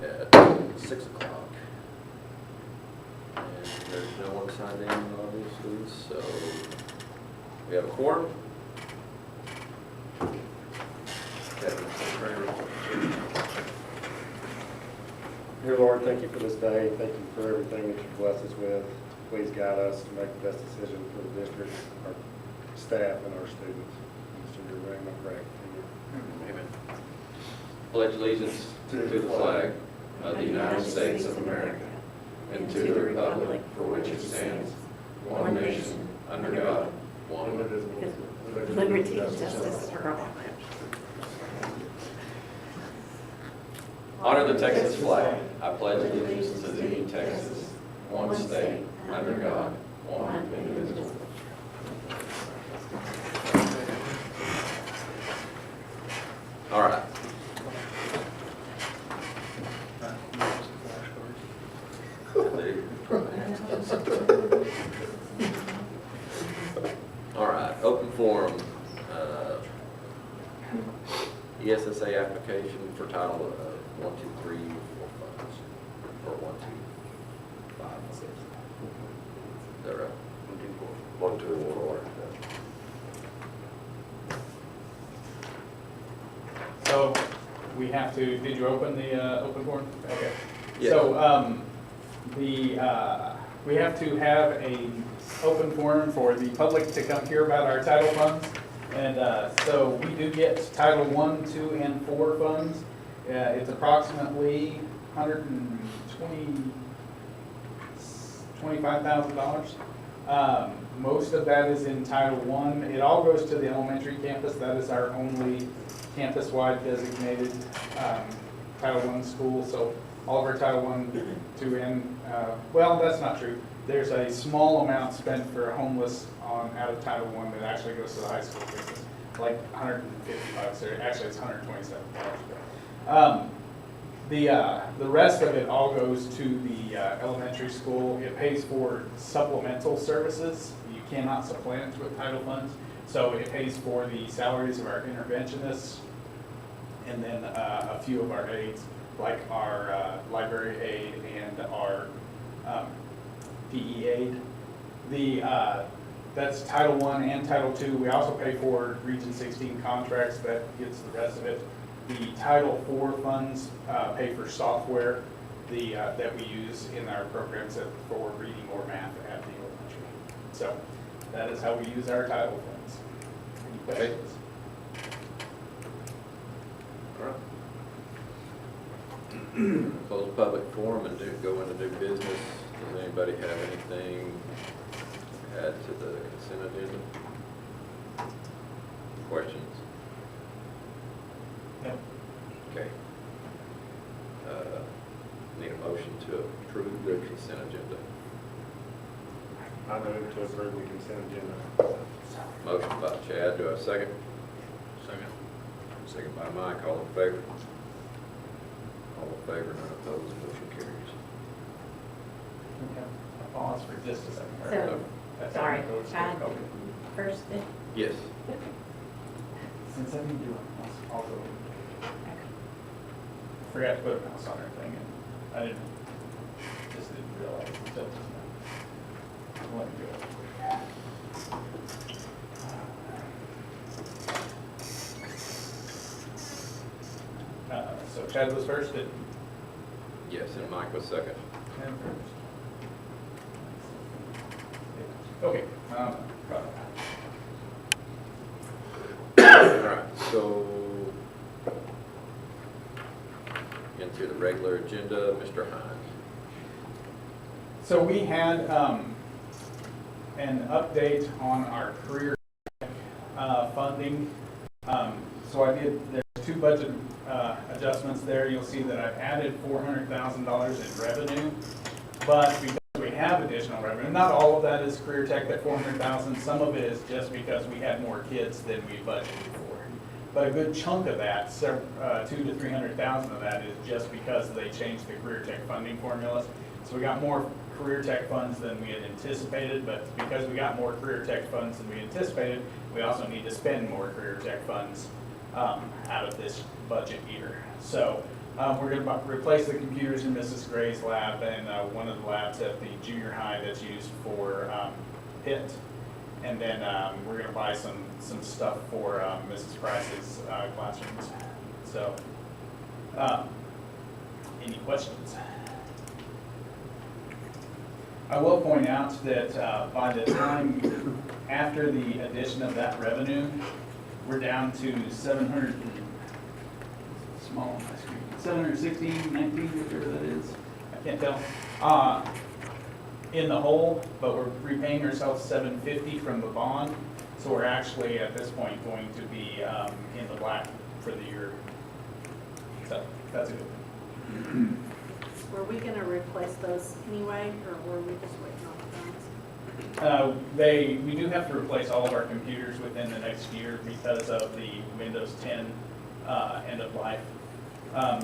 at 6 o'clock. And there's no one signed in, obviously, so we have a quorum. Dear Lord, thank you for this day. Thank you for everything that you bless us with. Please guide us to make the best decision for the district, our staff, and our students. In your name, I pray. Amen. Pledge allegiance to the flag of the United States of America and to the republic for which it stands, one nation, under God, one indivisible, with liberty and justice for all. Honor the Texas flag. I pledge allegiance to thee, Texas, one state, under God, one indivisible. All right. All right, open forum. ESSA application for Title 1, 2, 3, 4 funds, or 1, 2, 5, 6. Is that right? 1, 2, 4. So we have to, did you open the open forum? Okay. Yeah. So we have to have a open forum for the public to come hear about our title funds. And so we do get Title 1, 2, and 4 funds. It's approximately $25,000. Most of that is in Title 1. It all goes to the elementary campus. That is our only campus-wide designated Title I school. So all of our Title 1, 2, and, well, that's not true. There's a small amount spent for homeless out of Title I that actually goes to the high school campus, like $150, or actually it's $127. The rest of it all goes to the elementary school. It pays for supplemental services. You cannot supplant with title funds. So it pays for the salaries of our interventionists and then a few of our aides, like our library aide and our PE aide. That's Title I and Title II. We also pay for Region 16 contracts. That gets the rest of it. The Title IV funds pay for software that we use in our programs for reading or math at the elementary. So that is how we use our title funds. Any questions? All right. Close public forum and go into new business. Does anybody have anything to add to the consent agenda? Questions? No. Okay. Need a motion to approve the consent agenda. I move to approve the consent agenda. Motion by Chad. Do I have a second? Second. Second by Mike. All in favor? All in favor, none opposed, motion carries. Okay. I'll pause for just a second. So, sorry, Chad, Okay. first then. Yes. Since I didn't do it, I'll go. Forgot to put a mouse on everything, and I didn't realize until just now. Let me go. So Chad was first, didn't he? Yes, and Mike was second. Chad first. Okay. All right, so into the regular agenda, Mr. Hines. So we had an update on our career funding. So there's two budget adjustments there. You'll see that I've added $400,000 in revenue, but because we have additional revenue, not all of that is Career Tech, that $400,000. Some of it is just because we had more kids than we budgeted for. But a good chunk of that, $200,000 to $300,000 of that, is just because they changed the Career Tech funding formulas. So we got more Career Tech funds than we had anticipated, but because we got more Career Tech funds than we anticipated, we also need to spend more Career Tech funds out of this budget year. So We're gonna replace the computers in Mrs. Gray's lab and one of the labs at the junior high that's used for PIT. And then we're gonna buy some stuff for Mrs. Price's classrooms. So, any questions? I will point out that by the time after the addition of that revenue, we're down to 700, small on my screen, 716, 19, whatever that is. I can't tell. In the hole, but we're repaying ourselves 750 from the bond. So we're actually at this point going to be in the black for the year. So that's a good thing. Were we gonna replace those anyway, or were we just waiting on the funds? We do have to replace all of our computers within the next year because of the Windows 10 end of life.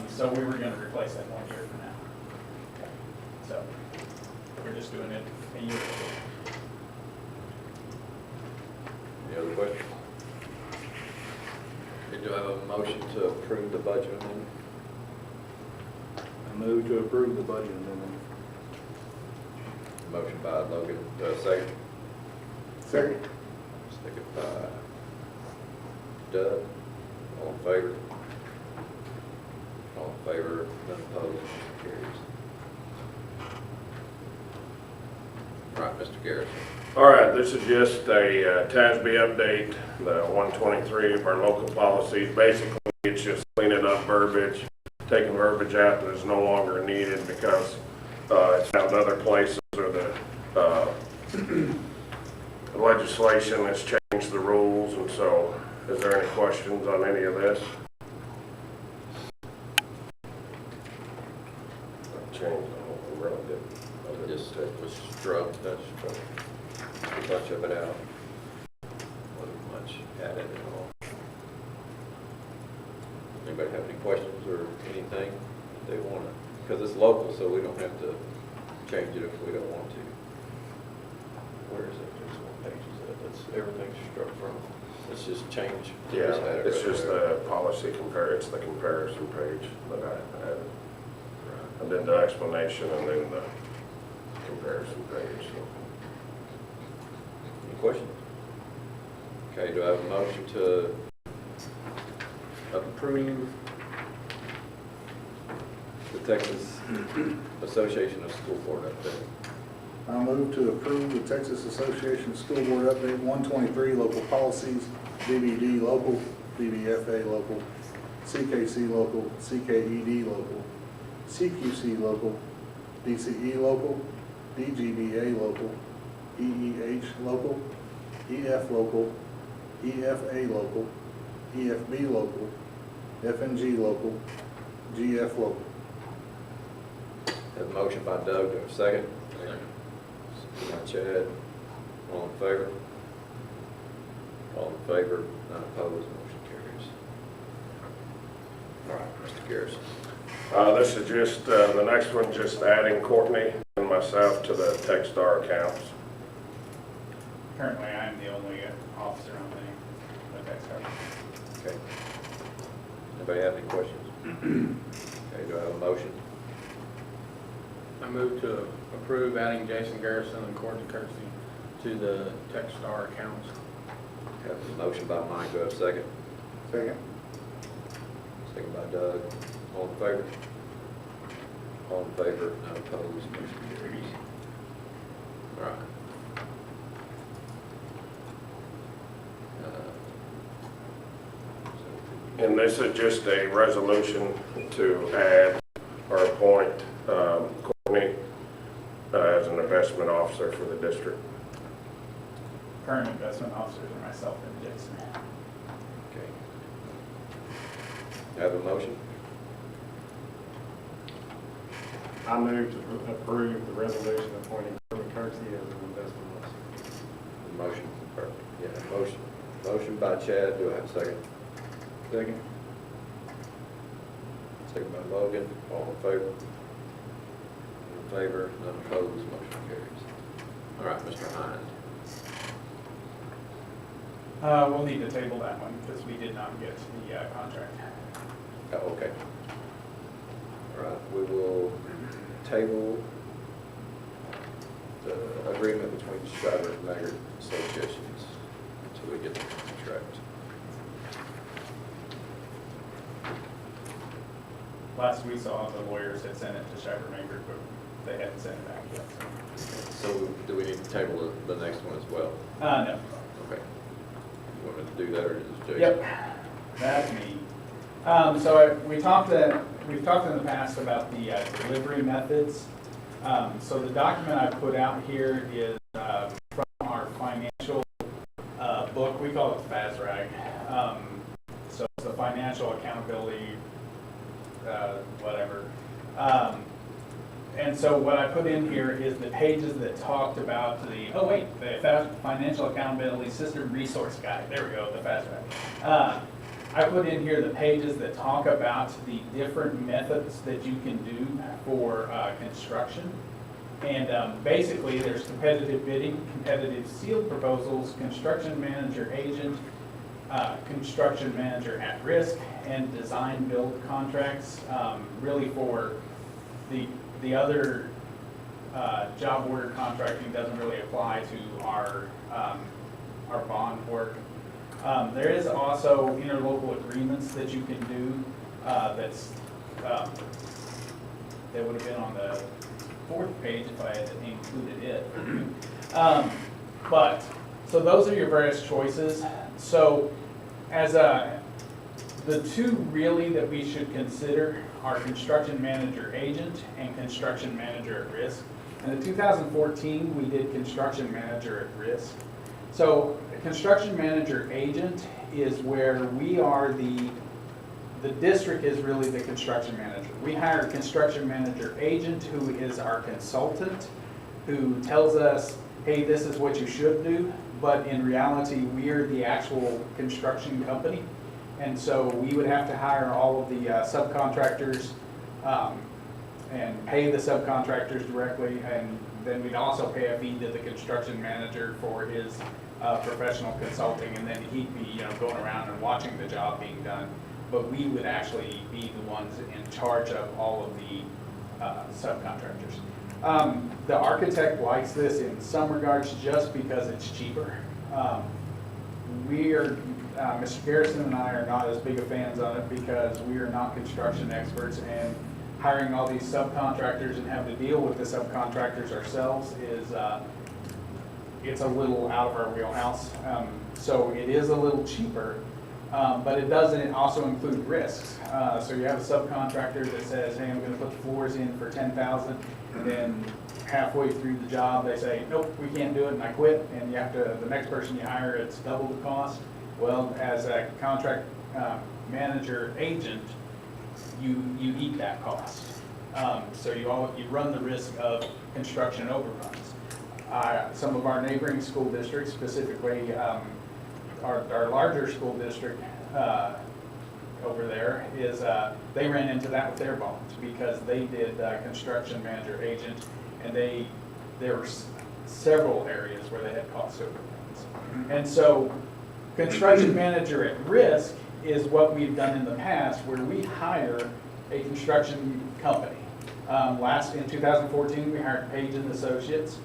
So we were going to replace that 1 year from now. So we're just doing it a year ago. Any other questions? Okay, do I have a motion to approve the budget amendment? I move to approve the budget amendment. Motion by Logan, do I have a second? Second. Second by Doug. All in favor? All in favor, none opposed, motion carries. All right, Mr. Garrison. All right, this is just a TASB update, the 123 of our local policies. Basically, it's just cleaning up verbiage, taking verbiage out that is no longer needed because it's found other places or the legislation has changed the rules. And so, is there any questions on any of this? Changed the whole thing, really did. Just was struck, that's a bunch of it out. Wasn't much added at all. Anybody have any questions or anything that they want to? Because it's local, so we don't have to change it if we don't want to. Where is it? There's one page is that. That's everything's struck from. Let's just change. Yeah, Just add it it's right just there. the policy it's the comparison page that I added. Right. And then the explanation and then the comparison page. Any questions? Okay, do I have a motion to approve the Texas Association of School Board update? I move to approve the Texas Association of School Board Update 123 local policies, DBD local, DBFA local, CKC local, CKED local, CQC local, DCE local, DGBA local, EEH local, EF local, EFA local, EFB local, FNG local, GF local. Have a motion by Doug, do I have a second? Second. By Chad, all in favor? All in favor, none opposed, motion carries. All right, Mr. Garrison. This is just, the next one, just adding Courtney and myself to the Techstar accounts. Currently, I'm the only officer on the Techstar. Okay. Anybody have any questions? Okay, do I have a motion? I move to approve adding Jason Garrison and Courtney Kersey to the Techstar accounts. Have a motion by Mike, do I have a second? Second. Second by Doug. All in favor? All in favor, none opposed, motion carries. All right. And this is just a resolution to add or appoint Courtney as an investment officer for the district. Current investment officers are myself and Jason. Okay. Have a motion? I move to approve the resolution appointing Courtney Kersey as an investment officer. Motion, motion by Chad, do I have a second? Second. Second by Logan, all in favor? In favor, none opposed, motion carries. All right, Mr. Hines. We'll need to table that one because we did not get the contract. Oh, okay. Right, we will table the agreement between Schreiber and Maggard Associations until we get the contract. Last we saw, the lawyers had sent it to Schreiber Maker, but they hadn't sent it back yet, so. So do we need to table the next one as well? No. Okay. You want me to do that, or just Jason? Yep, that's me. We've talked in the past about the delivery methods. So the document I put out here is from our financial book. We call it FASRAG. So it's the financial accountability, whatever. And so what I put in here is the pages that talked about the Financial Accountability System Resource Guide. There we go, the FASRAG. I put in here the pages that talk about the different methods that you can do for construction. And basically, there's competitive bidding, competitive sealed proposals, construction manager agent, construction manager at risk, and design build contracts. Really for the other job order contracting doesn't really apply to our bond work. There is also interlocal agreements that you can do that would have been on the 4th page if I had included it. So those are your various choices. So as the two really that we should consider are construction manager agent and construction manager at risk. In the 2014, we did construction manager at risk. So a construction manager agent is where we are the district is really the construction manager. We hire a construction manager agent who is our consultant, who tells us, hey, this is what you should do, but in reality, we're the actual construction company. And so we would have to hire all of the subcontractors and pay the subcontractors directly, and then we'd also pay a fee to the construction manager for his professional consulting, and then he'd be going around and watching the job being done. But we would actually be the ones in charge of all of the subcontractors. The architect likes this in some regards just because it's cheaper. Mr. Garrison and I are not as big of fans on it because we are not construction experts, and hiring all these subcontractors and having to deal with the subcontractors ourselves is it's a little out of our wheelhouse. So it is a little cheaper, but it doesn't also include risks. So you have a subcontractor that says, hey, I'm going to put the floors in for $10,000, and then halfway through the job they say, nope, we can't do it, and I quit, and you have to, the next person you hire, it's double the cost. Well, as a contract manager agent, you eat that cost. So you run the risk of construction overruns. Some of our neighboring school districts, specifically our larger school district over there, is they ran into that with their bonds because they did construction manager agent, and there were several areas where they had cost overruns. And so construction manager at risk is what we've done in the past, where we hire a construction company. In 2014, we hired Page and Associates.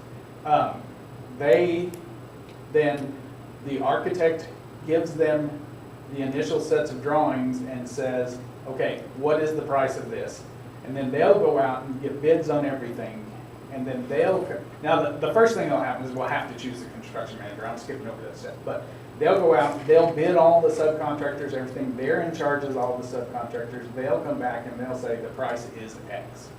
The architect gives them the initial sets of drawings and says, okay, what is the price of this? And then they'll go out and get bids on everything. And then the first thing that'll happen is we'll have to choose a construction manager. I'm skipping over that step. But they'll go out, they'll bid all the subcontractors, everything. They're in charge of all the subcontractors. They'll come back and they'll say the price is X.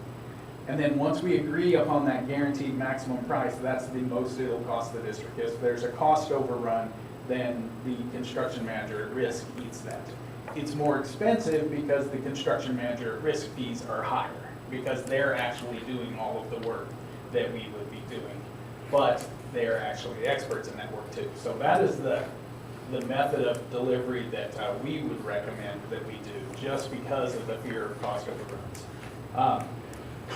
And then once we agree upon that guaranteed maximum price, that's the most it'll cost the district. If there's a cost overrun, then the construction manager at risk eats that. It's more expensive because the construction manager at risk fees are higher because they're actually doing all of the work that we would be doing. But they're actually experts in that work too. So that is the method of delivery that we would recommend that we do, just because of the fear of cost overruns.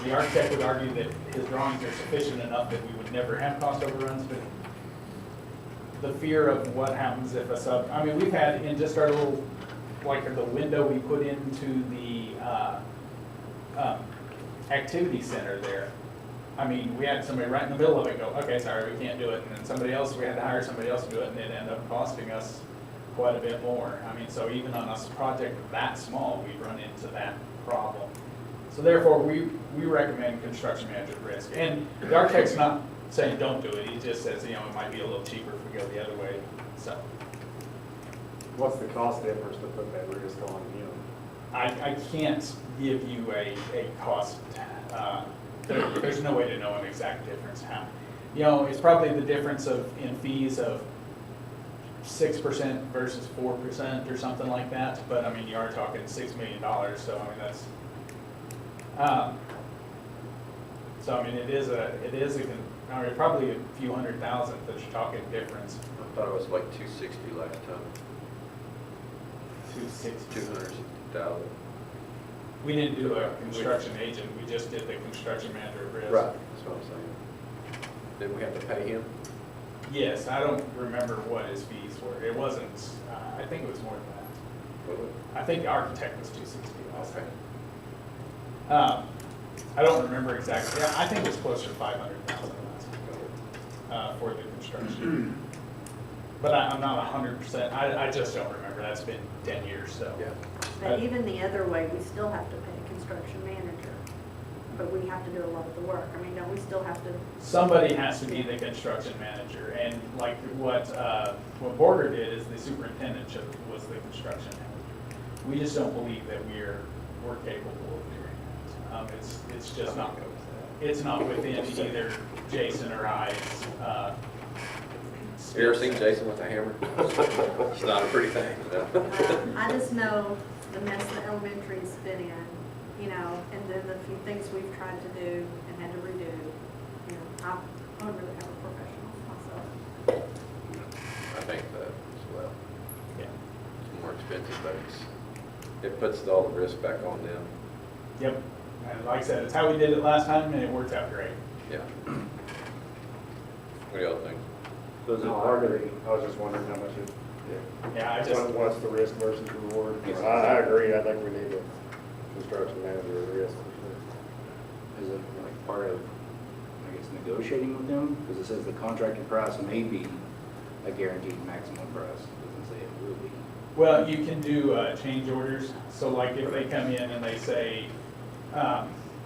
The architect would argue that his drawings are sufficient enough that we would never have cost overruns, but the fear of what happens if we've had in just our little, like the window we put into the activity center there. I mean, we had somebody right in the middle of it go, okay, sorry, we can't do it. And then somebody else, we had to hire somebody else to do it, and it ended up costing us quite a bit more. I mean, so even on a project that small, we run into that problem. So therefore, we recommend construction manager risk. And the architect's not saying don't do it, he just says, you know, it might be a little cheaper if we go the other way, so. What's the cost difference to put that risk on him? I can't give you a cost, there's no way to know an exact difference. You know, it's probably the difference in fees of 6% versus 4% or something like that, but I mean, you are talking $6 million, so I mean, that's, so I mean, it is I mean, probably a few $100,000 that you're talking difference. I thought it was like 260 last time. 260. 260,000. We didn't do a construction agent, we just did the construction manager at risk. Right, that's what I'm saying. Did we have to pay him? Yes, I don't remember what his fees were. It wasn't, I think it was more than that. I think the architect was 260 last time. I don't remember exactly. Yeah, I think it was closer to 500,000 for the construction. But I'm not 100%. I just don't remember. That's been 10 years, so. Yeah. But even the other way, we still have to pay a construction manager, but we have to do a lot of the work. I mean, don't we still have to? Somebody has to be the construction manager, and like what Borger did is the superintendent was the construction manager. We just don't believe that we're capable of doing that. It's just not, it's not within either Jason or I's. You ever seen Jason with a hammer? It's not a pretty thing. I just know the mess the elementary's been in, you know, and then the few things we've tried to do and had to redo. You know, I don't really have a professional myself. I think that as well. Yeah. It's more expensive, but it puts all the risk back on them. Yep. And like I said, it's how we did it last time, and it worked out great. Yeah. What do y'all think? Does it part of it? I was just wondering how much it, Yeah, I just. what's the risk versus reward? I agree, I think we need a construction manager at risk. Is it like part of, I guess, negotiating with them? Because it says the contracted price may be a guaranteed maximum price. It doesn't say it will be. Well, you can do change orders. So like if they come in and they say,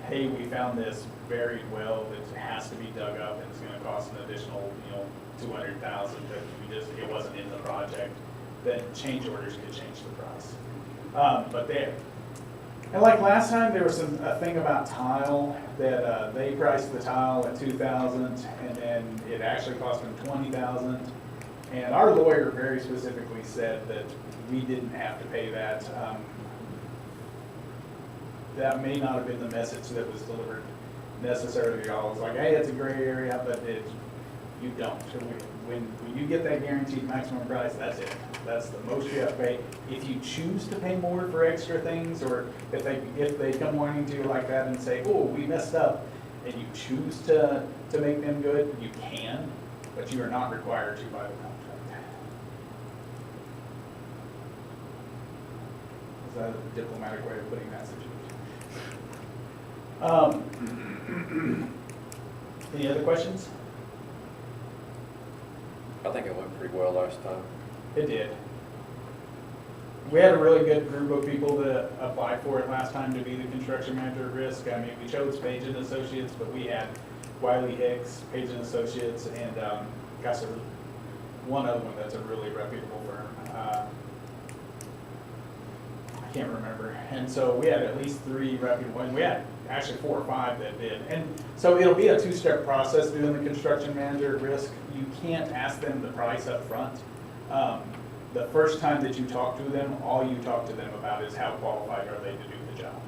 hey, we found this buried well that has to be dug up and it's going to cost an additional, you know, 200,000, but it wasn't in the project, then change orders could change the price. But there, and like last time, there was a thing about tile that they priced the tile at 2,000, and then it actually cost them 20,000. And our lawyer very specifically said that we didn't have to pay that. That may not have been the message that was delivered necessarily. Y'all was like, hey, it's a gray area, but you don't. So when you get that guaranteed maximum price, that's it. That's the most you have to pay. If you choose to pay more for extra things, or if they come wanting to you like that and say, oh, we messed up, and you choose to make them good, you can, but you are not required to by the contract. Is that a diplomatic way of putting that situation? Any other questions? I think it went pretty well last time. It did. We had a really good group of people that applied for it last time to be the construction manager at risk. I mean, we chose Page and Associates, but we had Wiley Hicks, Page and Associates, and one other one that's a really reputable firm. I can't remember. And so we had at least 3 reputable, and we had actually 4 or 5 that did. And so it'll be a 2-step process doing the construction manager at risk. You can't ask them the price up front. The first time that you talk to them, all you talk to them about is how qualified are they to do the job.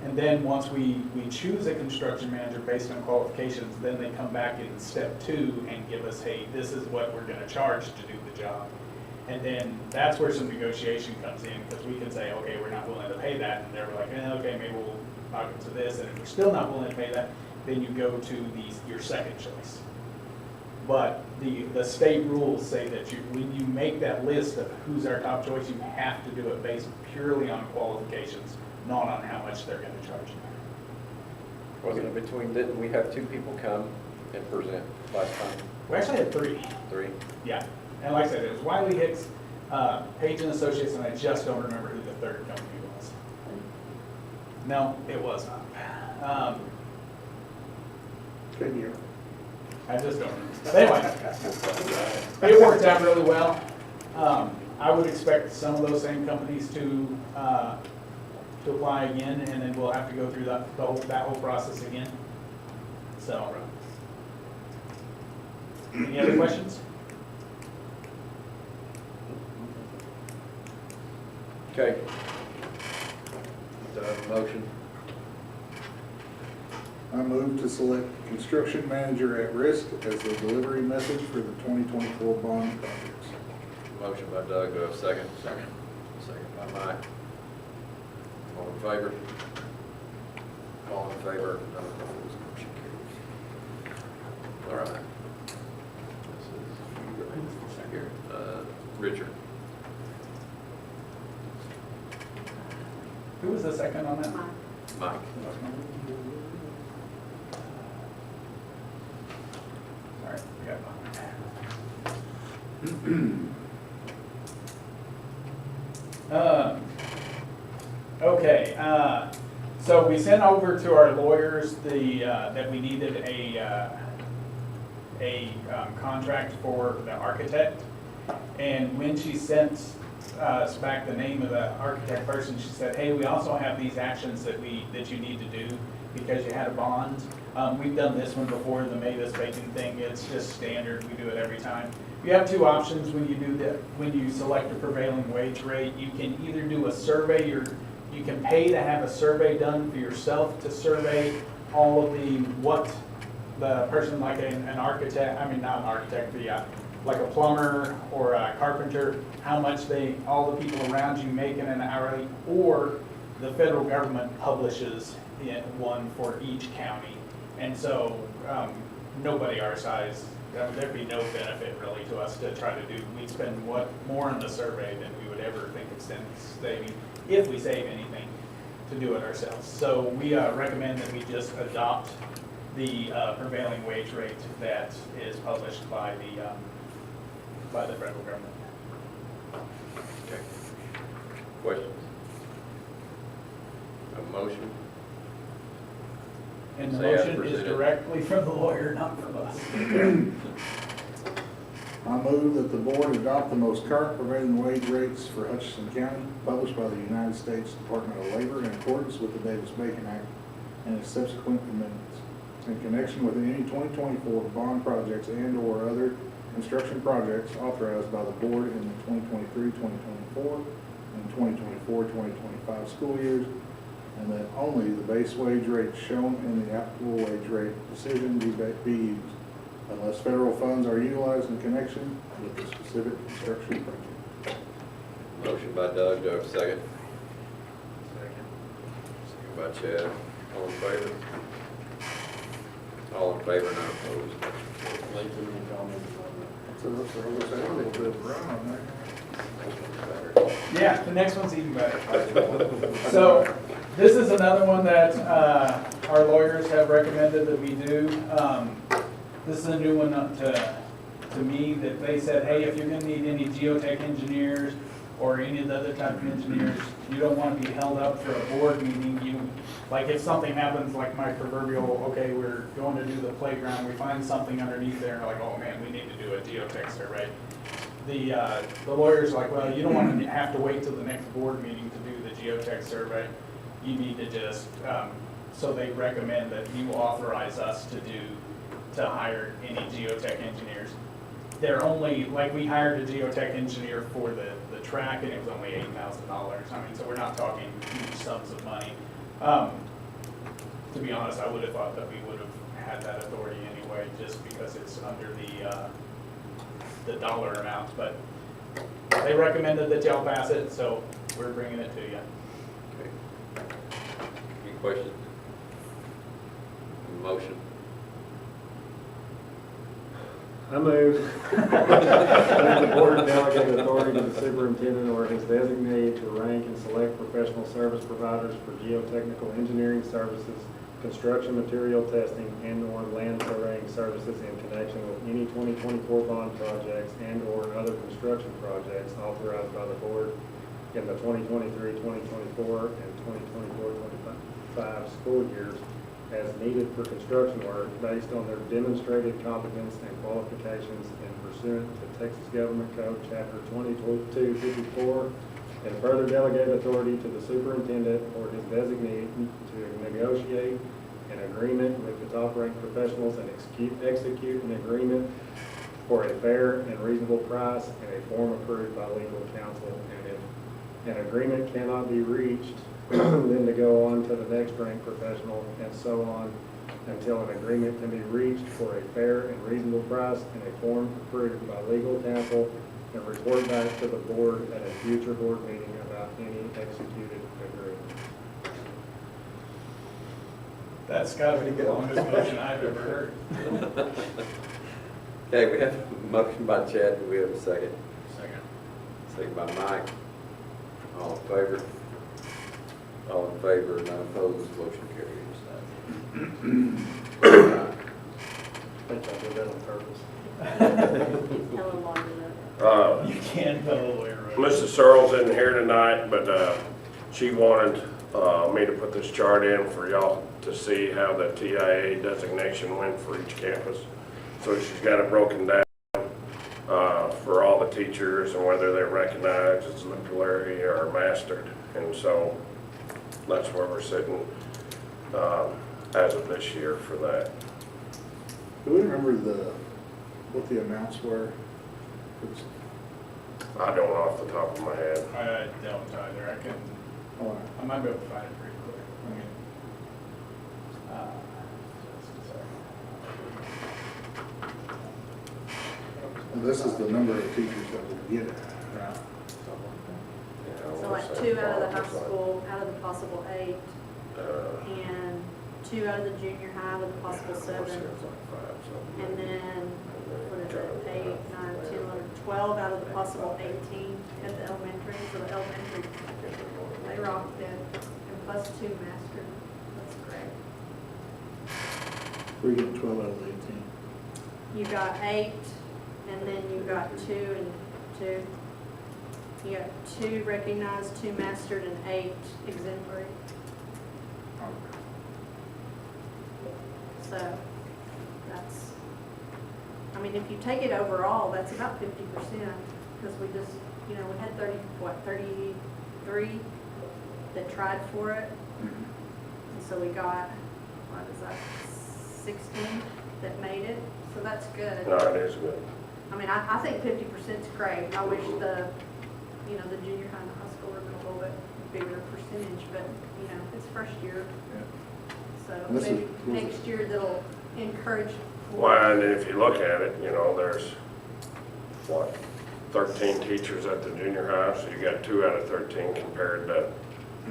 And then once we choose a construction manager based on qualifications, then they come back in step 2 and give us, hey, this is what we're going to charge to do the job. And then that's where some negotiation comes in, because we can say, okay, we're not willing to pay that. And they're like, okay, maybe we'll talk to this. And if we're still not willing to pay that, then you go to your second choice. But the state rules say that when you make that list of who's our top choice, you have to do it based purely on qualifications, not on how much they're gonna charge you. Wasn't it between, didn't we have 2 people come and present last time? We actually had 3. 3? Yeah, and like I said, it was Wiley Hicks, Page and Associates, and I just don't remember who the third company was. No, it was not. Goodyear. I just don't remember. But anyway, it worked out really well. I would expect some of those same companies to apply again, and then we'll have to go through that whole process again. So, any other questions? Okay. Do I have a motion? I move to select construction manager at risk as the delivery message for the 2024 bond projects. Motion by Doug, do I have a second? Second. Second by Mike. All in favor? All in favor? None opposed, motion carries. All right. This is here. Richard. Who was the second on that? Mike. Sorry, we got Okay, so we sent over to our lawyers that we needed a contract for the architect. And when she sent us back the name of the architect person, she said, hey, we also have these actions that you need to do because you had a bond. We've done this one before, the Mavis Bacon thing. It's just standard. We do it every time. You have 2 options when you do that. When you select a prevailing wage rate, you can either do a survey, or you can pay to have a survey done for yourself to survey all of what the person, like an architect, I mean not an architect, but like a plumber or a carpenter, how much all the people around you make in an hourly, or the federal government publishes one for each county. And so nobody our size, there'd be no benefit really to us to try to do. We'd spend more on the survey than we would ever think of saving, if we save anything, to do it ourselves. So we recommend that we just adopt the prevailing wage rate that is published by the federal government. Okay. Questions? A motion? And the Say as motion is presented. directly from the lawyer, not from us. I move that the board adopt the most current prevailing wage rates for Hutchinson County, published by the United States Department of Labor in accordance with the Davis-Bacon Act and its subsequent amendments, in connection with any 2024 bond projects and/or other construction projects authorized by the board in the 2023-2024 and 2024-2025 school years, and that only the base wage rate shown in the applicable wage rate decision be used, unless federal funds are utilized in connection with the specific construction project. Motion by Doug, do I have a second? Second by Chad. All in favor? All in favor, none opposed. So let's a little bit of run on there. Yeah, the next one's even better. So this is another one that our lawyers have recommended that we do. This is a new one to me that they said, hey, if you're going to need any geotech engineers or any of the other type of engineers, you don't want to be held up for a board meeting. Like if something happens, like my proverbial, okay, we're going to do the playground, we find something underneath there, and like, oh man, we need to do a geotech survey. The lawyer's like, well, you don't want to have to wait till the next board meeting to do the geotech survey. You need to just, so they recommend that you authorize us to hire any geotech engineers. They're only, like we hired a geotech engineer for the track and it was only $8,000. I mean, so we're not talking huge sums of money. To be honest, I would have thought that we would have had that authority anyway, just because it's under the dollar amount, but they recommended that y'all pass it, so we're bringing it to you. Okay. Any questions? Motion? I move that the board delegate authority to the superintendent or his designee to rank and select professional service providers for geotechnical engineering services, construction material testing, and/or land surveying services in connection with any 2024 bond projects and/or other construction projects authorized by the board in the 2023, 2024, and 2024-25 school years as needed for construction work based on their demonstrated competence and qualifications and pursuant to Texas Government Code Chapter 2254, and further delegate authority to the superintendent or his designee to negotiate an agreement with the top-ranked professionals and execute an agreement for a fair and reasonable price in a form approved by legal counsel. And if an agreement cannot be reached, then to go on to the next ranked professional, and so on, until an agreement can be reached for a fair and reasonable price in a form approved by legal counsel, and report back to the board at a future board meeting about any executed agreement. That's gotta be the longest motion I've ever heard. Okay, we have a motion by Chad, do we have a second? Second. Second by Mike. All in favor? All in favor, none opposed, motion carries. I think I did that on purpose. Tell them longer than You can't tell a lawyer. Mrs. Searles isn't here tonight, but she wanted me to put this chart in for y'all to see how the TIA designation went for each campus. So she's got it broken down for all the teachers and whether they're recognized as exemplary or mastered. And so that's where we're sitting as of this year for that. Do we remember what the amounts were? I don't off the top of my head. I don't either. I might be able to find it pretty quick. I mean, just a second. And this is the number of teachers that will get it, right? that. So like 2 out of the high school, out of the possible 8, and 2 out of the junior high out of the possible 7. And then, what is it, 8, 9, 10, 11, 12 out of the possible 18 at the elementary. So the elementary, they rocked it, and plus 2 mastered. That's great. We're getting 12 out of the 18. You got 8, and then you got 2 and 2. You got 2 recognized, 2 mastered, and 8 exemplary. So that's, I mean, if you take it overall, that's about 50%, because we just, we had 33 that tried for it. And so we got, what is that, 16 that made it, so that's good. No, it is good. I mean, I think 50% is great. I wish the junior high and the high school were a little bit bigger percentage, but, it's first year. So And this maybe is- next year that'll encourage more. Well, and if you look at it, there's, 13 teachers at the junior high, so you got 2 out of 13 compared to,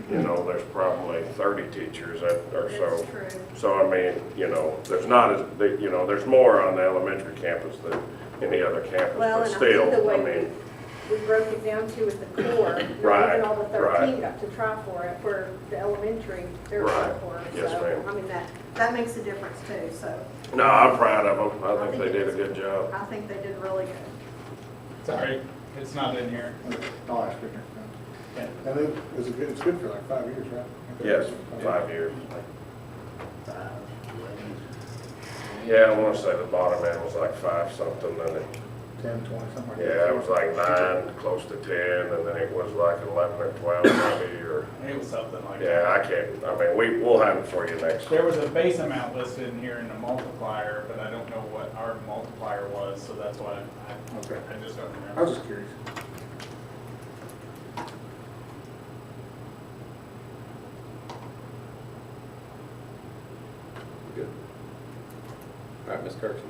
there's probably 30 teachers or so. That's true. So, I mean, there's not as big, there's more on the elementary campus than any other campus, Well, but and I still, think the I way mean, we broke it down to with the core, Right, even all the 13 right. got to try for it, where the elementary, they're Right. trying for it. Yes, So, ma'am. I mean, That makes a difference too, so no, I'm proud of them. I think they did a good job. I think they did really good. Sorry, it's not in here. I'll ask her next time. And it's good for like 5 years, right? Yes, 5 years. Yeah, I want to say the bottom end was like 5 something, and it, 10, 20, something like that. yeah, it was like 9, close to 10, and then it was like 11 or 12 maybe, or, It was something like that. yeah, we'll have it for you next. There was a base amount listed in here in the multiplier, but I don't know what our multiplier was, so that's why Okay. I just don't I remember. was just curious. Good. All right, Ms. Kirkson.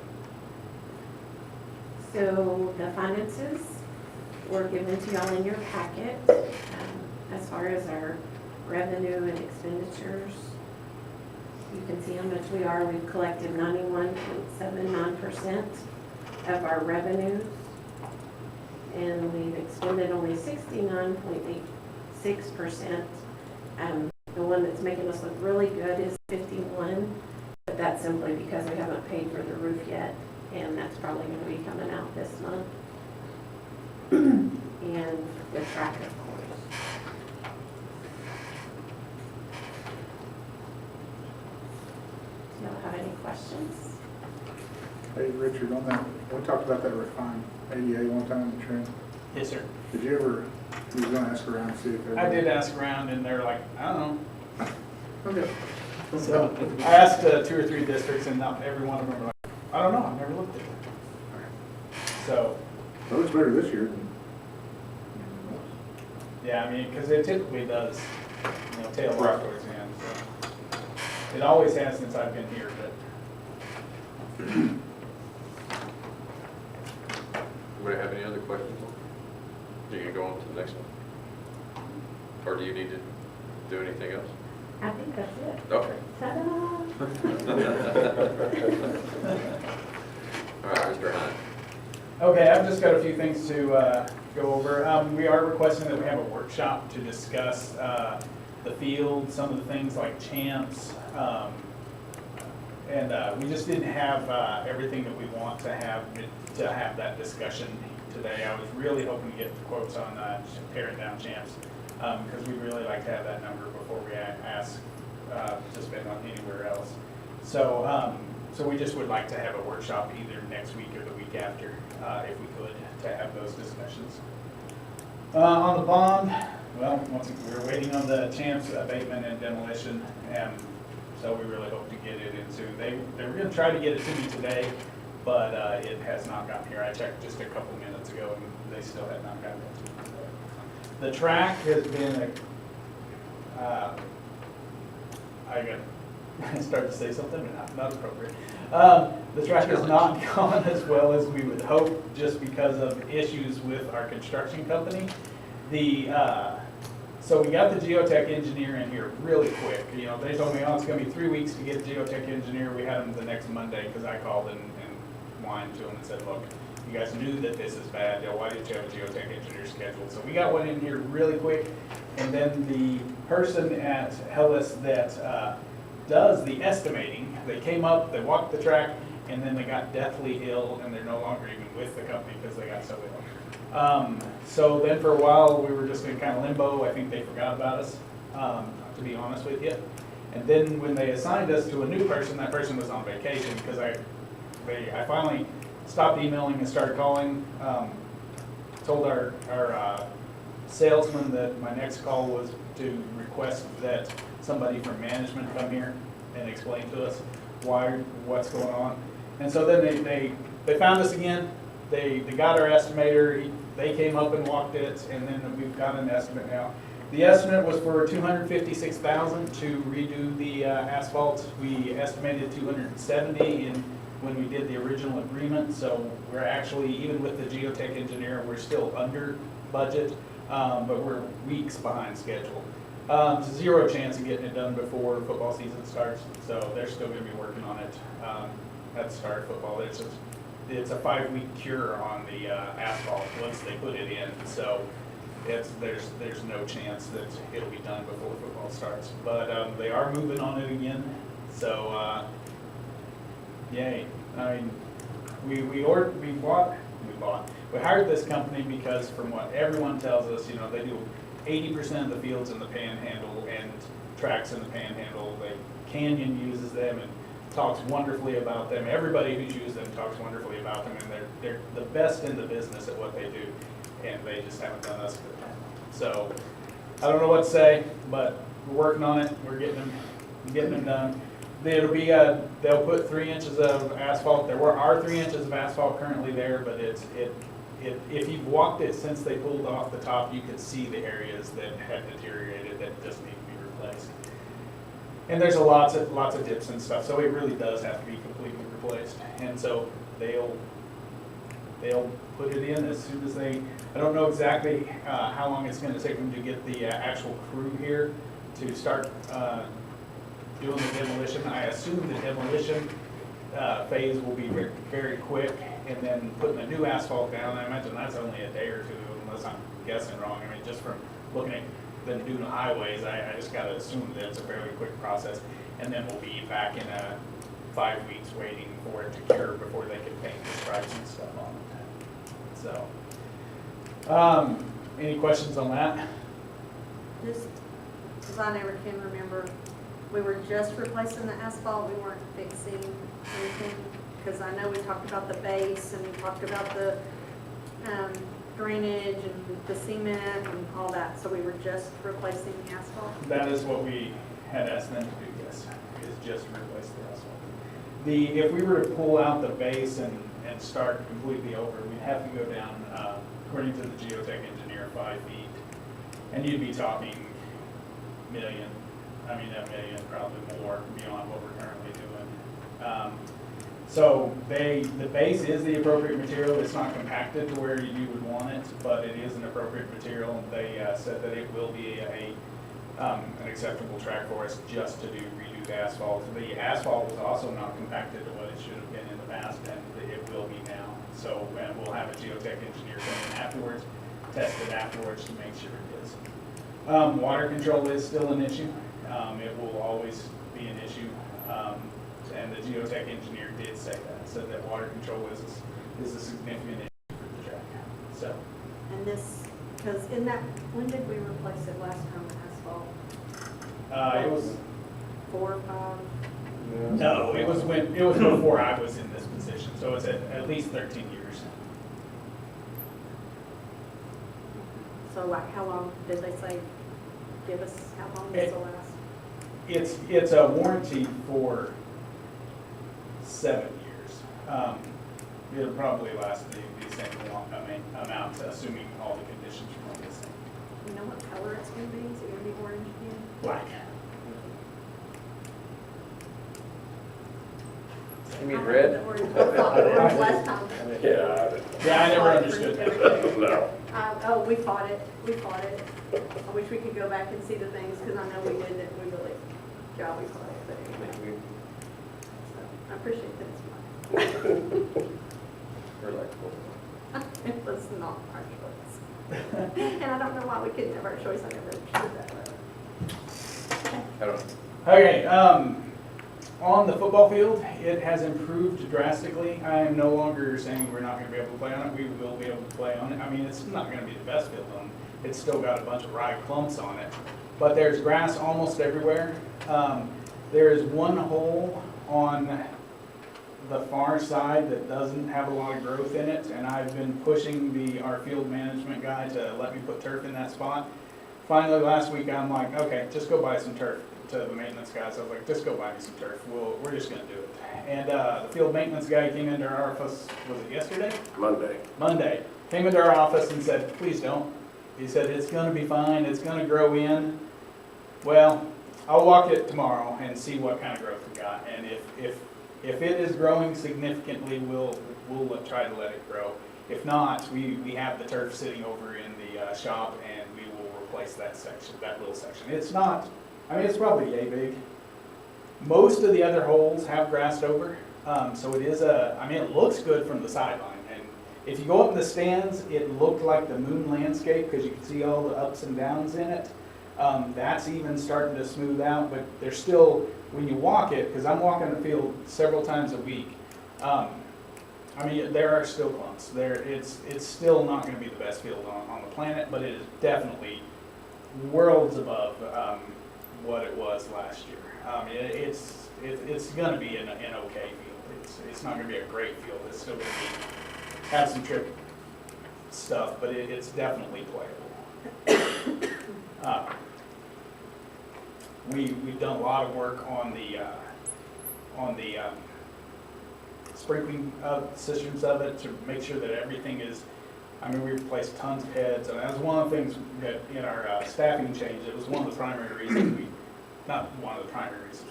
So the finances were given to y'all in your packet, as far as our revenue and expenditures. You can see how much we are. We've collected 91.79%. of our revenues. And we've expended only 69.86%. The one that's making us look really good is 51, but that's simply because we haven't paid for the roof yet, and that's probably going to be coming out this month. And the track, of course. Do y'all have any questions? Hey, Richard, on that, we talked about that refined ADA one time, Trent. Yes, sir. Did you ever, you was gonna ask around and see if I did ask around and they're like, I don't know. Okay. So I asked 2 or 3 districts and not every one of them were like, I don't know, I've never looked at it. So, Well, it's better this year than. yeah, I mean, because it typically does, tail off towards the end, so. It always has since I've been here, but Anybody have any other questions? Do you go on to the next one? Or do you need to do anything else? I think that's it. Okay. Ta-da! All right, Mr. Hunt. okay, I've just got a few things to go over. We are requesting that we have a workshop to discuss the field, some of the things like champs, and we just didn't have everything that we want to have that discussion today. I was really hoping to get quotes on tearing down champs because we'd really like to have that number before we ask to spend on anywhere else. So, so we just would like to have a workshop either next week or the week after, if we could, to have those discussions. On the bond, well, once again, we're waiting on the champs abatement and demolition, and so we really hope to get it in soon. They were going to try to get it to me today, but it has not gotten here. I checked just a couple minutes ago, and they still had not gotten it to me today. The track has been I started to say something, but not appropriate. The track has not gone as well as we would hope, just because of issues with our construction company. So we got the geotech engineer in here really quick. They told me, it's going to be 3 weeks to get a geotech engineer. We had him the next Monday because I called and whined to him and said, look, you guys knew that this is bad. Why didn't you have a geotech engineer scheduled? So we got one in here really quick. And then the person at Hellas that does the estimating, they came up, they walked the track, and then they got deathly ill, and they're no longer even with the company because they got so ill. So then for a while, we were just in kind of limbo. I think they forgot about us, to be honest with you. And then when they assigned us to a new person, that person was on vacation because I finally stopped emailing and started calling. Told our salesman that my next call was to request that somebody from management come here and explain to us what's going on. And so then they found us again. They got our estimator. They came up and walked it, and then we've got an estimate now. The estimate was for $256,000 to redo the asphalt. We estimated $270 when we did the original agreement. So we're actually, even with the geotech engineer, we're still under budget, but we're weeks behind schedule. Zero chance of getting it done before football season starts. So they're still going to be working on it at the start of football. It's a 5-week cure on the asphalt once they put it in. So there's no chance that it'll be done before football starts. But they are moving on it again. So yay! I mean, we hired this company because from what everyone tells us, they do 80% of the fields in the Panhandle and tracks in the Panhandle. Canyon uses them and talks wonderfully about them. Everybody who's used them talks wonderfully about them, and they're the best in the business at what they do, and they just haven't done us good. So I don't know what to say, but we're working on it. We're getting them done. It'll be they'll put 3 inches of asphalt. There are 3 inches of asphalt currently there, but if you've walked it since they pulled off the top, you could see the areas that had deteriorated that just need to be replaced. And there's lots of dips and stuff, so it really does have to be completely replaced. And so they'll put it in as soon as they. I don't know exactly how long it's going to take them to get the actual crew here to start doing the demolition. I assume the demolition phase will be very, very quick, and then putting the new asphalt down. I imagine that's only a day or two, unless I'm guessing wrong. I mean, just from looking at them doing the highways, I just gotta assume that it's a fairly quick process. And then we'll be back in 5 weeks waiting for it to cure before they can paint the stripes and stuff on it. So, any questions on that? Just, because I never can remember, we were just replacing the asphalt, we weren't fixing anything. Because I know we talked about the base and we talked about the drainage and the cement and all that. So we were just replacing the asphalt. That is what we had asked them to do, yes, is just replace the asphalt. If we were to pull out the base and start completely over, we'd have to go down, according to the geotech engineer, 5 feet. And you'd be talking $1 million, $1 million, probably more beyond what we're currently doing. So the base is the appropriate material. It's not compacted to where you would want it, but it is an appropriate material. They said that it will be an acceptable track for us just to redo the asphalt. The asphalt was also not compacted to what it should have been in the past, and it will be now. So we'll have a geotech engineer come in afterwards, test it afterwards to make sure it is. Water control is still an issue. It will always be an issue. And the geotech engineer did say that, said that water control is a significant issue for the track. So. And this, because when did we replace it last time, the asphalt? It was 4 or 5? no, it was before I was in this position, so it's at least 13 years. So like how long did they say, give us, how long does it last? It's a warranty for 7 years. It'll probably last the same amount, assuming all the conditions remain the same. You know what color it's going to be? Is it going to be orange again? Black. You mean red? The orange, I thought the orange last time. Yeah, I never understood that. No. Oh, we fought it. I wish we could go back and see the things, because I know we did it. We really, yeah, we fought it, but anyway. So, I appreciate that it's mine. Or like, It was not our choice. And I don't know why we couldn't have our choice. I never understood that. I don't know. Okay, on the football field, it has improved drastically. I am no longer saying we're not going to be able to play on it. We will be able to play on it. I mean, it's not going to be the best field on it. It's still got a bunch of rye clumps on it. But there's grass almost everywhere. There is one hole on the far side that doesn't have a lot of growth in it, and I've been pushing our field management guy to let me put turf in that spot. Finally, last week, I'm like, okay, just go buy some turf. To the maintenance guys, I was like, just go buy me some turf. We're just going to do it. And the field maintenance guy came into our office, was it yesterday? Monday. Came into our office and said, please don't. He said, it's going to be fine. It's going to grow in. Well, I'll walk it tomorrow and see what kind of growth we got. And if it is growing significantly, we'll try to let it grow. If not, we have the turf sitting over in the shop, and we will replace that section, that little section. It's not, it's probably yay big. Most of the other holes have grassed over, so it is it looks good from the sideline. And if you go up in the stands, it looked like the moon landscape because you can see all the ups and downs in it. That's even starting to smooth out, but there's still, when you walk it, because I'm walking the field several times a week, there are still clumps. It's still not going to be the best field on the planet, but it is definitely worlds above what it was last year. It's going to be an okay field. It's not going to be a great field. It's still going to have some trip stuff, but it's definitely playable. We've done a lot of work on the sprinkling systems of it to make sure that everything is. We replaced tons of heads, and that was one of the things that in our staffing change. It was one of the primary reasons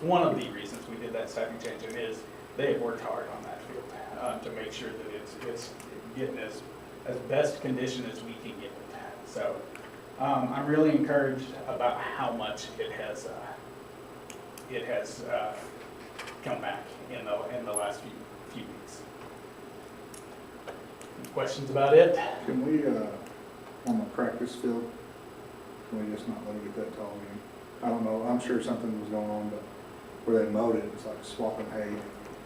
one of the reasons we did that staffing change, and is they have worked hard on that field to make sure that it's getting as best condition as we can get it. So I'm really encouraged about how much it has come back in the last few weeks. Questions about it? Can we, on the practice field, can we just not let it get that tall again? I don't know, I'm sure something was going on, but where they mowed it, it's like swapping hay,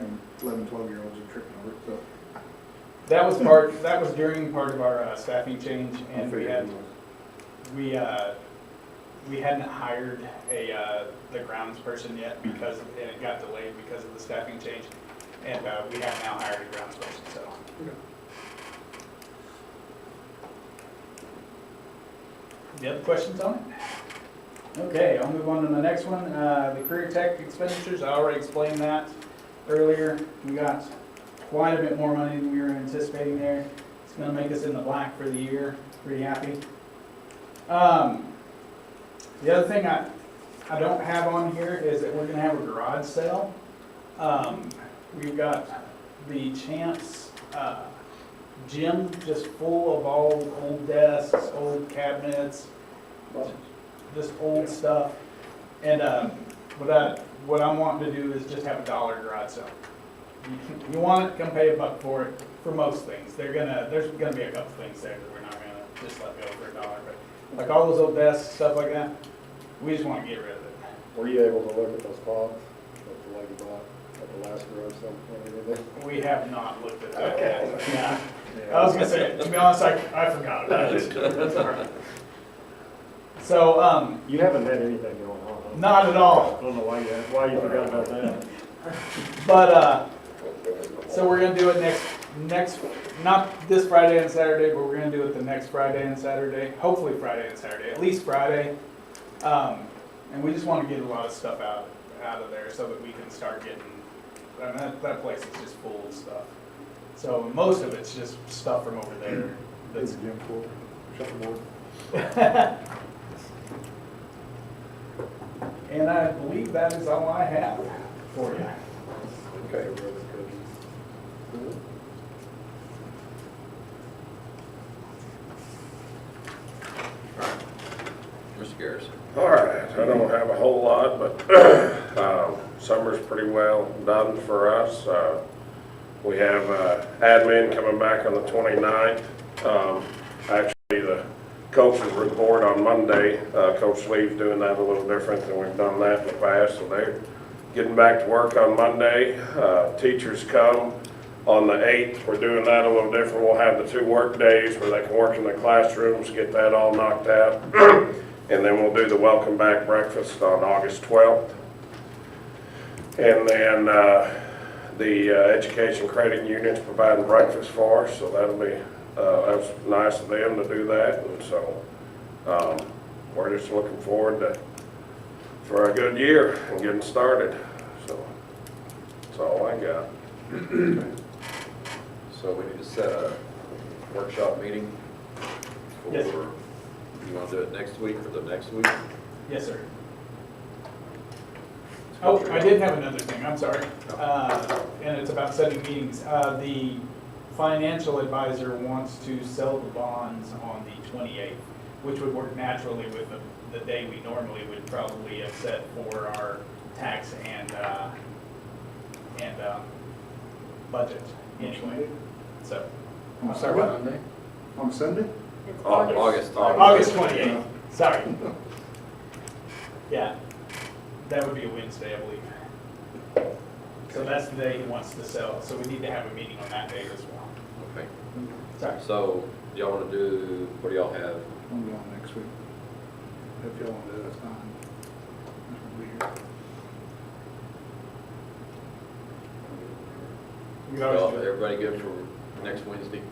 and 11, 12-year-olds are tripping over it, so. That was during part of our staffing change, I and figured it was. we hadn't hired the grounds person yet because, and it got delayed because of the staffing change. And we have now hired a grounds person, so. Any other questions on it? Okay, I'll move on to the next one. The career tech expenditures, I already explained that earlier. We got quite a bit more money than we were anticipating there. It's gonna make us in the black for the year. Pretty happy. The other thing I don't have on here is that we're gonna have a garage sale. We've got the Champs gym just full of all old desks, old cabinets, just old stuff. And what I'm wanting to do is just have a $1 garage sale. You want it, come pay $1 for it, for most things. There's gonna be a couple things there that we're not gonna just let go for $1, but like all those old desks, stuff like that, we just wanna get rid of it. Were you able to look at those spots that the lady bought at the last garage sale? We have not looked at that. Okay. Yeah. I was gonna say, to be honest, I forgot about it. That's all right. So, You haven't had anything going on, huh? not at all. I don't know why you forgot about that. But, so we're gonna do it next, not this Friday and Saturday, but we're gonna do it the next Friday and Saturday, hopefully Friday and Saturday, at least Friday. And we just wanna get a lot of stuff out of there so that we can start getting, I mean, that place is just full of stuff. So most of it's just stuff from over there. That's a gym floor, shuffleboard. And I believe that is all I have for you. Okay. Mr. Garrison. All right, I don't have a whole lot, but summer's pretty well done for us. We have admin coming back on the 29th. Actually, the coaches report on Monday. Coach Lee's doing that a little different than we've done that in the past, so they're getting back to work on Monday. Teachers come on the 8th. We're doing that a little different. We'll have the 2 work days where they can work in the classrooms, get that all knocked out. And then we'll do the welcome back breakfast on August 12th. And then the Education Credit Union's providing breakfast for us, so that'll be, that's nice of them to do that. And so we're just looking forward for a good year and getting started. So that's all I got. So we need to set a workshop meeting for, Yes. you want to do it next week or the next week? Yes, sir. Oh, I did have another thing, I'm sorry. And it's about setting meetings. The financial advisor wants to sell the bonds on the 28th, which would work naturally with the day we normally would probably have set for our tax and budget anyway. So, On sorry, what? what? Monday? On Sunday? It's August. August 28th, sorry. Yeah, that would be a Wednesday, I believe. So that's the day he wants to sell, so we need to have a meeting on that day as well. Okay. Sorry. So y'all want to do, what do y'all have? I'm going next week. If y'all want to do it, that's fine. I'm gonna be here. We always Y'all- do it. Everybody good for next Wednesday?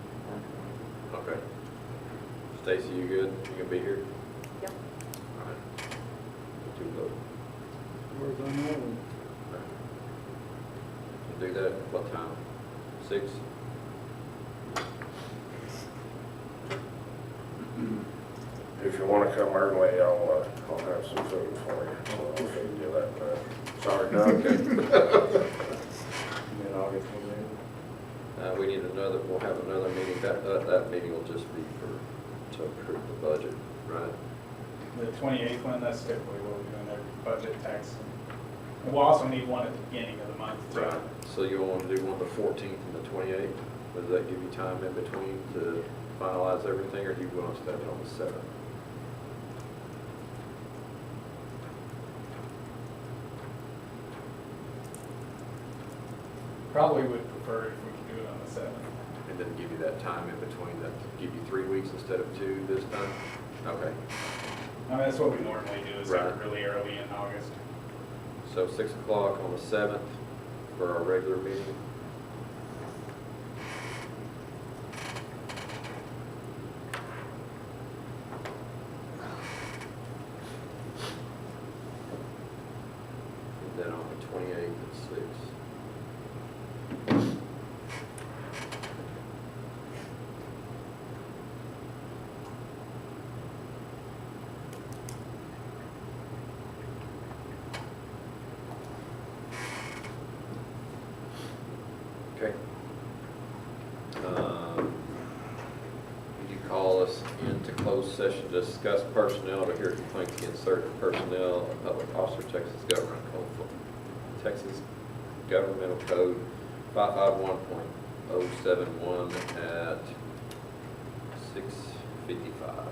Okay. Stacy, you good? You gonna be here? Yep. All right. Two vote. Where's on that one? Do that at what time? 6? If you want to come early, I'll have some food for you. I'll feed you that. Sorry, Doug. Mid-August, maybe. We need another, we'll have another meeting. That meeting will just be to approve the budget, right? The 28th one, that's typically what we're doing, their budget tax. And we'll also need one at the beginning of the month too. So you want to do one the 14th and the 28th? Does that give you time in between to finalize everything, or do you want to start it on the 7th? Probably would prefer if we could do it on the 7th. And then give you that time in between, that give you 3 weeks instead of 2 this time? Okay, I mean, that's what we normally do, is start Right. really early in August. so 6 o'clock on the 7th for our regular meeting. And then on the 28th at 6. Okay. You call us into closed session to discuss personnel, to hear complaints against certain personnel, a public officer, Texas Governmental Code 551.071 at 6:55.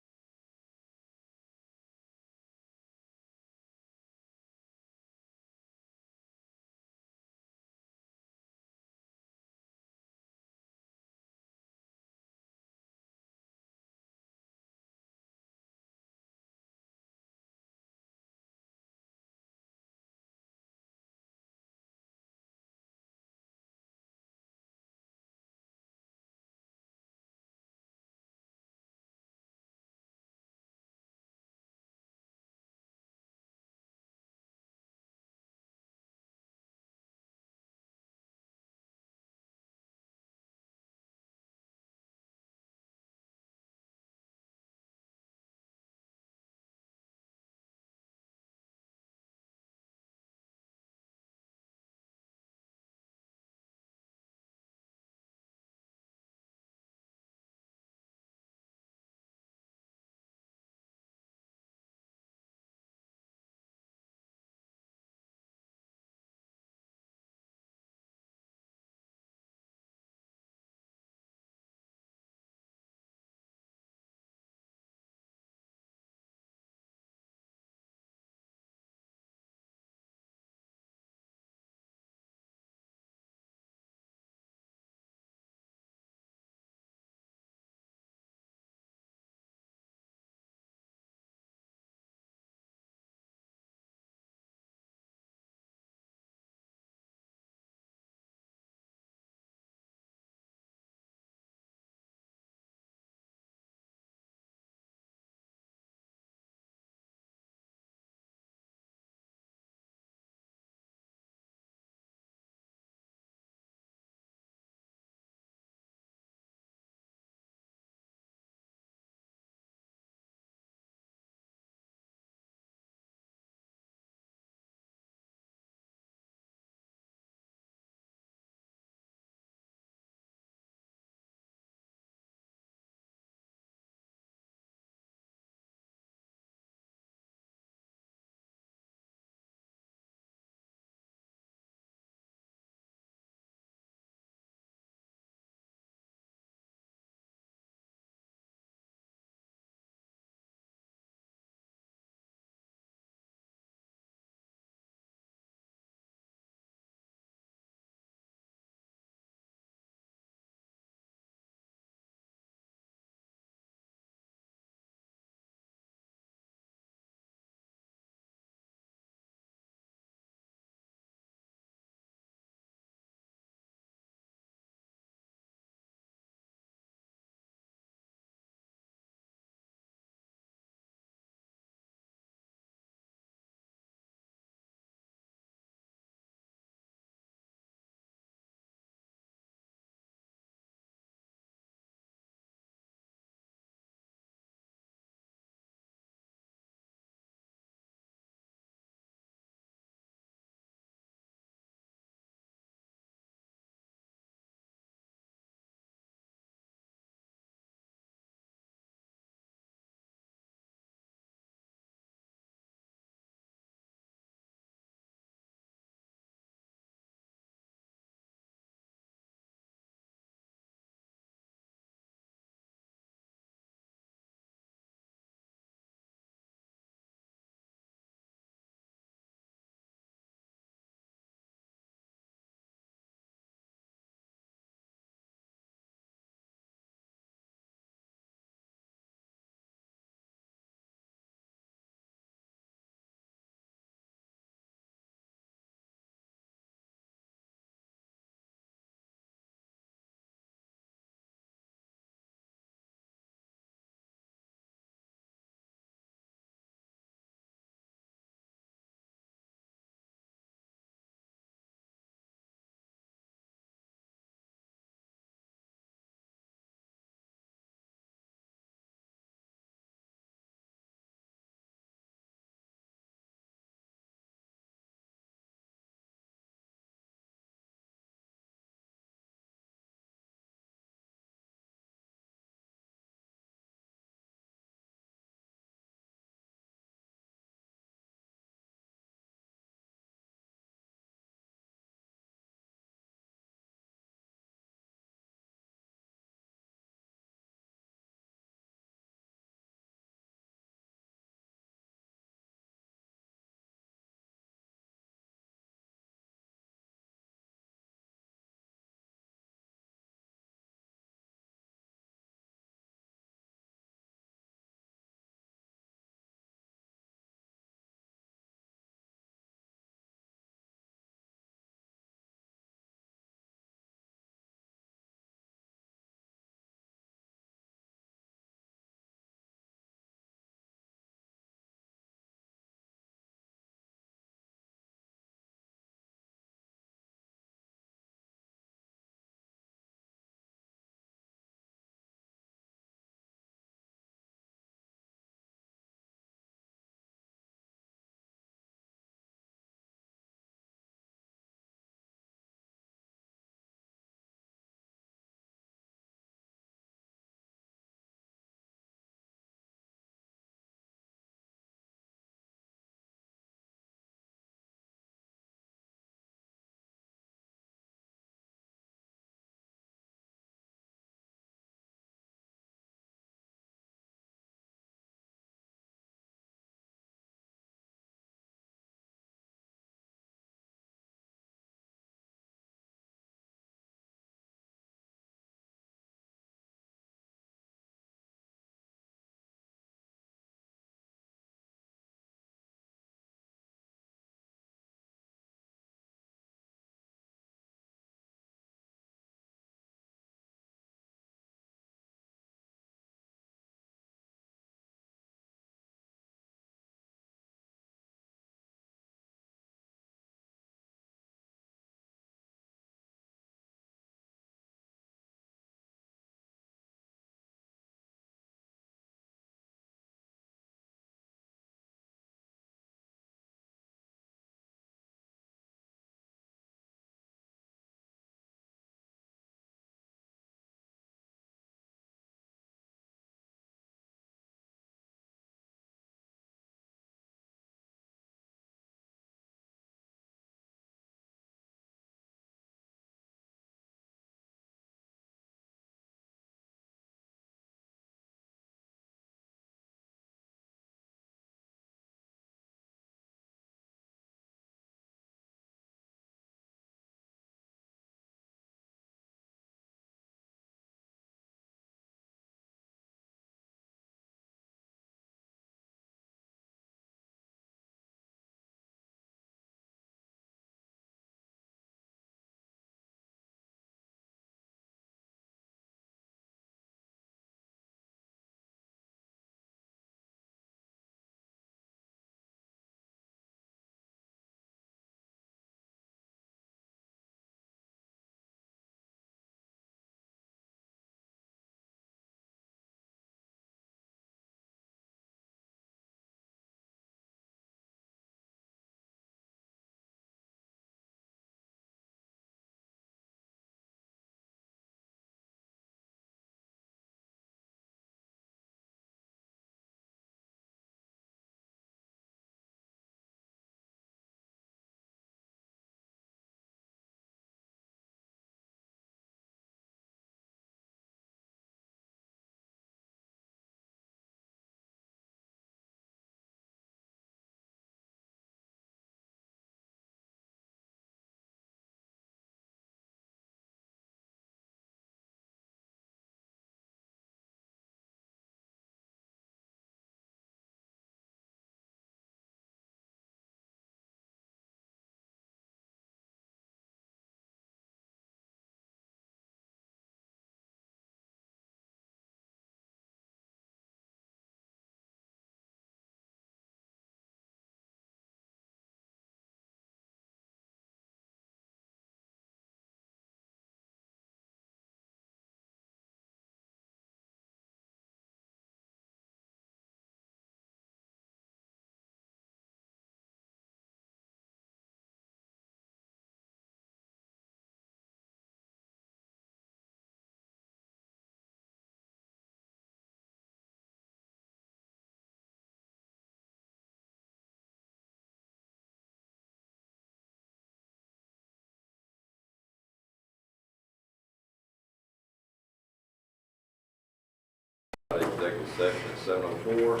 Executive session at 7:04.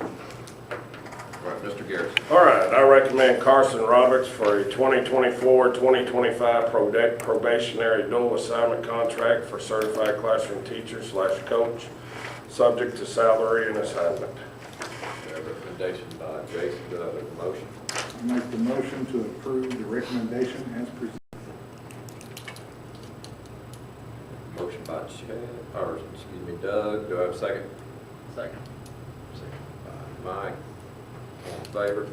All right, Mr. Garrison. All right, I recommend Carson Roberts for a 2024-2025 probationary dual assignment contract for certified classroom teacher / coach, subject to salary and assignment. We have a recommendation by Jason. Do I have a motion? I make the motion to approve the recommendation as presented. Motion by Doug. Do I have a second? Second. Second by Mike. All in favor?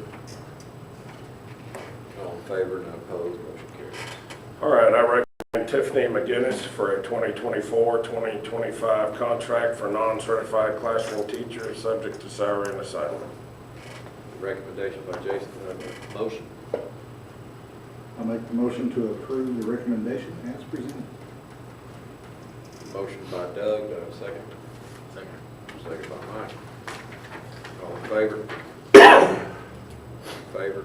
All in favor, none opposed, motion carries. All right, I recommend Tiffany McGinnis for a 2024-2025 contract for non-certified classroom teacher, subject to salary and assignment. Recommendation by Jason. Do I have a motion? I make the motion to approve the recommendation as presented. Motion by Doug. Do I have a second? Second. Second by Mike. All in favor? Favor?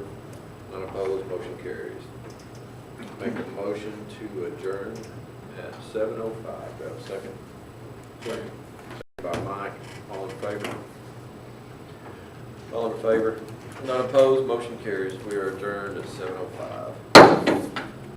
None opposed, motion carries. Make a motion to adjourn at 7:05. Do I have a second? Second. Second by Mike. All in favor? All in favor? None opposed, motion carries. We are adjourned at 7:05.